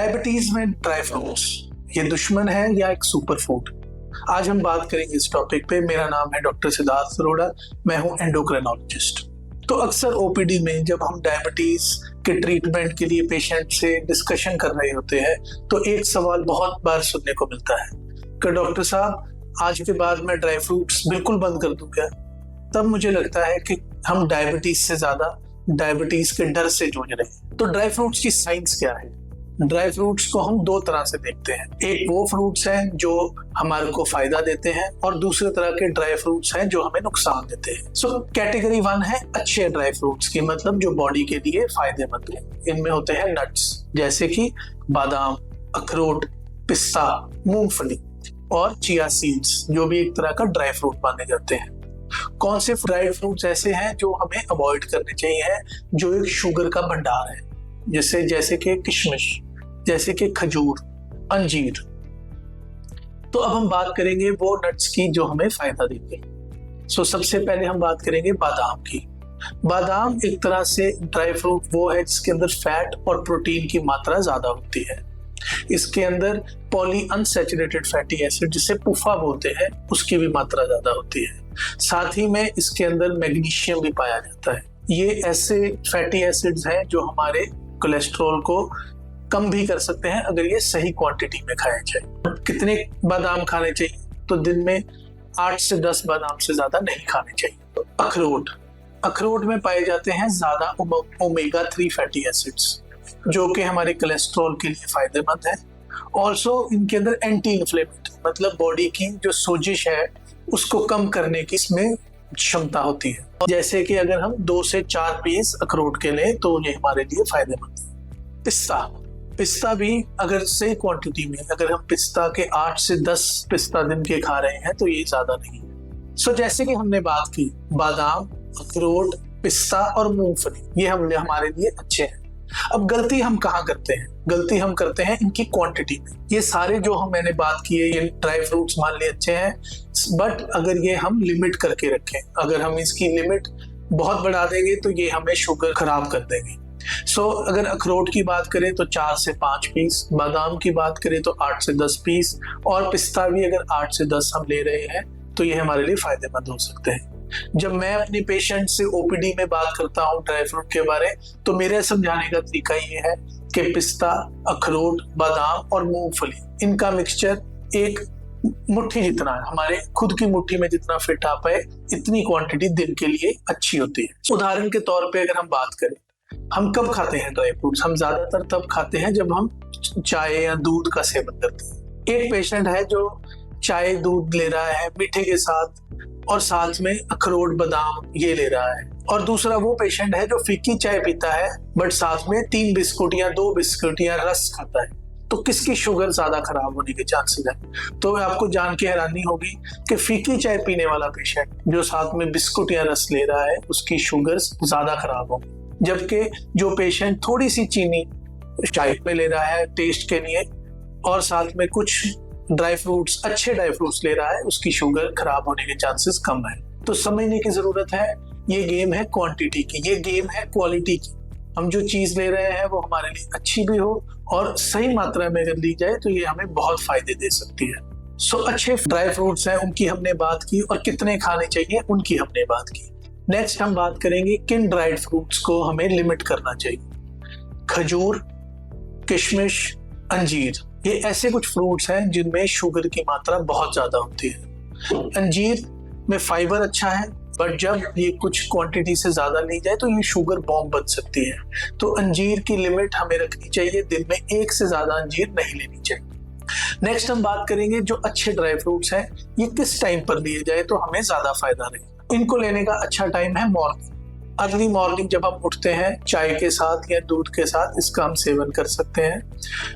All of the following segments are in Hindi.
डायबिटीज में ड्राई फ्रूट्स ये दुश्मन है या एक सुपर फूड? आज हम बात करेंगे इस टॉपिक पे। मेरा नाम है डॉक्टर सिद्धार्थ अरोड़ा, मैं हूं एंडोक्रिनोलॉजिस्ट। तो अक्सर ओपीडी में जब हम डायबिटीज के ट्रीटमेंट के लिए पेशेंट से डिस्कशन कर रहे होते हैं तो एक सवाल बहुत बार सुनने को मिलता है कि डॉक्टर साहब आज के बाद मैं ड्राई फ्रूट्स बिल्कुल बंद कर दूं क्या? तब मुझे लगता है कि हम डायबिटीज से ज्यादा डायबिटीज के डर से जूझ रहे हैं। तो ड्राई फ्रूट्स की साइंस क्या है? ड्राई फ्रूट्स को हम दो तरह से देखते हैं। एक वो फ्रूट्स हैं जो हमारे को फायदा देते हैं और दूसरे तरह के ड्राई फ्रूट्स हैं जो हमें नुकसान देते हैं। सो कैटेगरी 1 है अच्छे ड्राई फ्रूट्स की, मतलब जो बॉडी के लिए फायदेमंद है। इनमें होते हैं नट्स जैसे कि बादाम, अखरोट, पिस्ता, मूंगफली और चिया सीड्स जो भी एक तरह का ड्राई फ्रूट माने जाते हैं। कौन से ड्राई फ्रूट्स ऐसे हैं जो हमें अवॉइड करने चाहिए जो एक शुगर का भंडार है, जैसे कि किशमिश, जैसे कि खजूर, अंजीर। तो अब हम बात करेंगे वो नट्स की जो हमें फायदा देते हैं। सबसे पहले हम बात करेंगे बादाम की। बादाम एक तरह से ड्राई फ्रूट वो है जिसके अंदर फैट और प्रोटीन की मात्रा ज्यादा होती है। इसके अंदर पॉली अनसैचुरेटेड फैटी एसिड जिसे पुफा बोलते हैं उसकी भी मात्रा ज्यादा होती है। साथ ही में इसके अंदर मैग्नीशियम भी पाया जाता है। ये ऐसे फैटी एसिड्स हैं जो हमारे कोलेस्ट्रॉल को कम भी कर सकते हैं अगर ये सही क्वांटिटी में खाए जाए। कितने बादाम खाने चाहिए? तो दिन में 8 से 10 बादाम से ज्यादा नहीं खाने चाहिए। अखरोट में पाए जाते हैं ज्यादा ओमेगा 3 फैटी एसिड्स जो कि हमारे कोलेस्ट्रॉल के लिए फायदेमंद है। ऑल्सो इनके अंदर एंटी इन्फ्लेमेटरी मतलब बॉडी की जो सोजिश है उसको कम करने की इसमें क्षमता होती है। जैसे कि अगर हम 2 से 4 पीस अखरोट के लें तो ये हमारे लिए फायदेमंद है। पिस्ता भी अगर सही क्वांटिटी में, अगर हम पिस्ता के 8 से 10 पिस्ता दिन के खा रहे हैं तो ये ज्यादा नहीं है। जैसे कि हमने बात की बादाम, अखरोट, पिस्ता और मूंगफली, ये हमारे लिए अच्छे हैं। अब गलती हम कहाँ करते हैं? गलती हम करते हैं इनकी क्वांटिटी में। ये सारे जो मैंने बात की है ये ड्राई फ्रूट्स मान लिए अच्छे हैं, बट अगर ये हम लिमिट करके रखें, अगर हम इसकी लिमिट बहुत बढ़ा देंगे तो ये हमें शुगर खराब कर देंगे। अगर अखरोट की बात करें तो 4 से 5 पीस, बादाम की बात करें तो 8 से 10 पीस और पिस्ता भी अगर 8 से 10 हम ले रहे हैं तो ये हमारे लिए फायदेमंद हो सकते हैं। जब मैं अपने पेशेंट से ओपीडी में बात करता हूँ ड्राई फ्रूट के बारे तो मेरे समझाने का तरीका ये है कि पिस्ता, अखरोट, बादाम और मूंगफली इनका मिक्सचर एक मुट्ठी जितना है, हमारे खुद की मुट्ठी में जितना फिट आ पाए इतनी क्वांटिटी दिन के लिए अच्छी होती है। उदाहरण के तौर पे अगर हम बात करें, हम कब खाते हैं ड्राई फ्रूट्स? हम ज्यादातर तब खाते हैं जब हम चाय या दूध का सेवन करते हैं। एक पेशेंट है जो चाय दूध ले रहा है मीठे के साथ और साथ में अखरोट बादाम ये ले रहा है, और दूसरा वो पेशेंट है जो फीकी चाय पीता है बट साथ में 3 बिस्कुट या 2 बिस्कुट या रस खाता है। तो किसकी शुगर ज्यादा खराब होने के चांसेस है? तो आपको जान के हैरानी होगी कि फीकी चाय पीने वाला पेशेंट जो साथ में बिस्कुट या रस ले रहा है उसकी शुगर ज्यादा खराब होगी, जबकि जो पेशेंट थोड़ी सी चीनी चाय में ले रहा है टेस्ट के लिए और साथ में कुछ ड्राई फ्रूट्स, अच्छे ड्राई फ्रूट्स ले रहा है, उसकी शुगर खराब होने के चांसेस कम है। तो समझने की जरूरत है, ये गेम है क्वांटिटी की, ये गेम है क्वालिटी की। हम जो चीज ले रहे हैं वो हमारे लिए अच्छी भी हो और सही मात्रा में अगर ली जाए तो ये हमें बहुत फायदे दे सकती है। अच्छे ड्राई फ्रूट्स हैं उनकी हमने बात की और कितने खाने चाहिए उनकी हमने बात की। नेक्स्ट हम बात करेंगे किन ड्राइड फ्रूट्स को हमें लिमिट करना चाहिए। खजूर, किशमिश, अंजीर, ये ऐसे कुछ फ्रूट्स हैं जिनमें शुगर की मात्रा बहुत ज्यादा होती है। अंजीर में फाइबर अच्छा है बट जब ये कुछ क्वांटिटी से ज्यादा ली जाए तो ये शुगर बॉम्ब बन सकती है। तो अंजीर की लिमिट हमें रखनी चाहिए, दिन में 1 से ज्यादा अंजीर नहीं लेनी चाहिए। नेक्स्ट हम बात करेंगे जो अच्छे ड्राई फ्रूट्स हैं ये किस टाइम पर लिए जाए तो हमें ज्यादा फायदा रहे। इनको लेने का अच्छा टाइम है मॉर्निंग, अर्ली मॉर्निंग जब हम उठते हैं चाय के साथ या दूध के साथ इसका हम सेवन कर सकते हैं।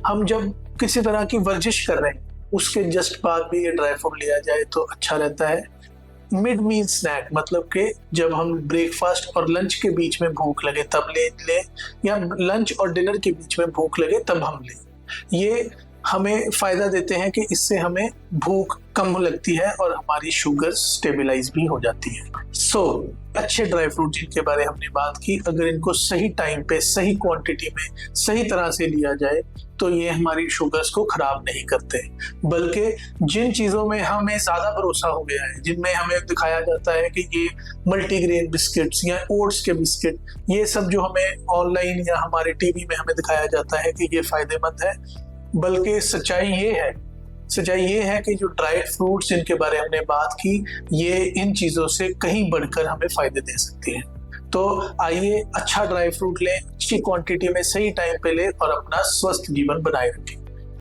हम जब किसी तरह की वर्जिश कर रहे हैं उसके जस्ट बाद भी ये ड्राई फ्रूट लिया जाए तो अच्छा रहता है। मिड मील स्नैक मतलब कि जब हम ब्रेकफास्ट और लंच के बीच में भूख लगे तब ले या लंच और डिनर के बीच में भूख लगे तब हम लें। ये हमें फायदा देते हैं कि इससे हमें भूख कम लगती है और हमारी शुगर स्टेबलाइज भी हो जाती है। अच्छे ड्राई फ्रूट जिनके बारे हमने बात की, अगर इनको सही टाइम पे, सही क्वांटिटी में, सही तरह से लिया जाए तो ये हमारी शुगर्स को खराब नहीं करते। बल्कि जिन चीज़ों में हमें ज़्यादा भरोसा हो गया है, जिनमें हमें दिखाया जाता है कि ये मल्टीग्रेन बिस्किट्स या ओट्स के बिस्किट, ये सब जो हमें ऑनलाइन या हमारे टीवी में हमें दिखाया जाता है कि ये फायदेमंद है, बल्कि सच्चाई ये है कि जो ड्राइड फ्रूट्स जिनके बारे में हमने बात की, ये इन चीज़ों से कहीं बढ़कर हमें फायदे दे सकती हैं। तो आइए अच्छा ड्राई फ्रूट लें, अच्छी क्वांटिटी में, सही टाइम पे लें और अपना स्वस्थ जीवन बनाए रखें।